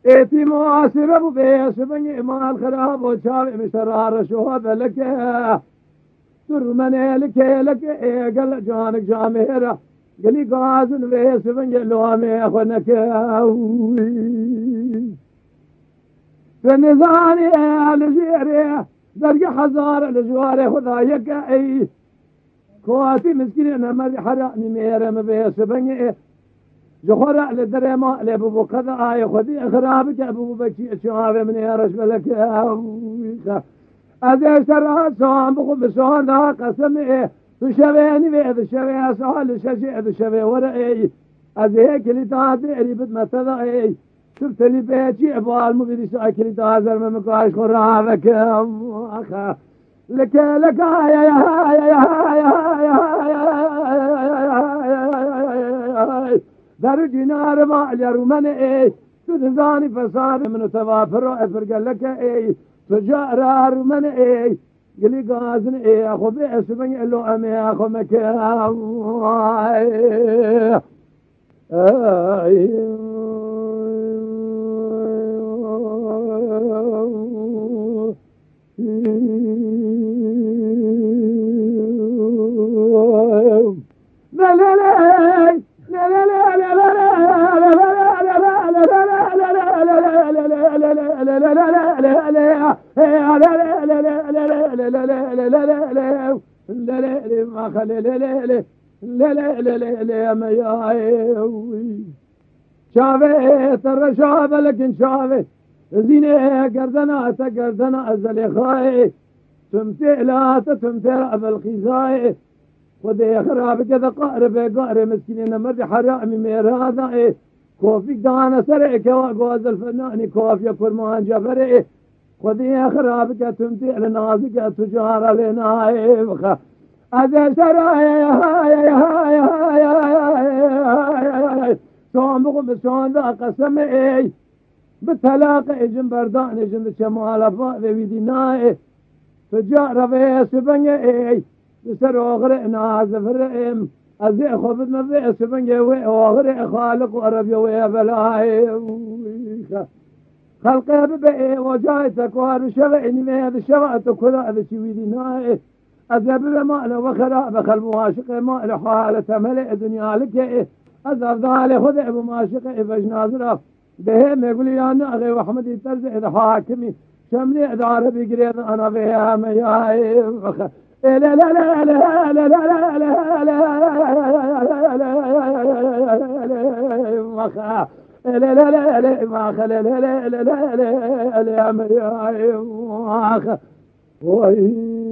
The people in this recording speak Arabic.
ایتی معاشره بو بیش بنی مال خراب و چاوی مشرار شو بلک در من لک گل جانک جامهرا گلی گازن بیش بنی لوامه خونک فنزاني الجيري درق حزار الجوار خدايك اي كواتي مسكين ما حرامي ميرم بيس بني جخورا لدريما لبو كذا اي خدي خرابك ابو بكي شعاب من يرش بلك ازي شرا صام بخو بسون قسم تشبيني بيد شبيه سهل ششي تشبي ورا ازي كلي تادري بد متدا اي شفت لي بيتي ابوال مبيدي شاكري تازر من مكاش خرابك اخا لك يا در دينار ما اليرمن اي تدزاني فساد من توافر افرق لك اي تجار من اي قلي قازن اي اخو بيس بن لو امي اخو مكان شافي ترى شافه لكن شافي زينه قردنا زليخاي تمتع لا تمتع بالخزاي ودي خراب كذا قارب مسكين مرد حرامي ميرادا كوفي دانا سرعك وقوز الفنان كوفي فرمان جبري ودي خراب تمتع لنازك تجار لنا هذا سرايا صوم بقوم صوم ذا قسم اي بتلاقى اجن بردان اجن شمال فاضي وديناي تجار بيس بني اي بسر اغرق نازفر ام ازي خبط ما بيس بني واغرق خالق وربي ويبلاي خلقه ببئي وجايتك وهذا شبعني مهد شبعتك كذا هذا شويديناي أذهب بمال وخراب خل مواشق مال حالة ملئ دنيا لك أذهب ذالي خذ أبو ماشق فجنازرف بهم يقول يا ناغي وحمد يترزع إذا حاكمي شملي إذا عربي قريب أنا بها مياي لا لا لا لا لا لا لا لا لا لا ما خلا لا لا لا لا لا لا لا لا لا لا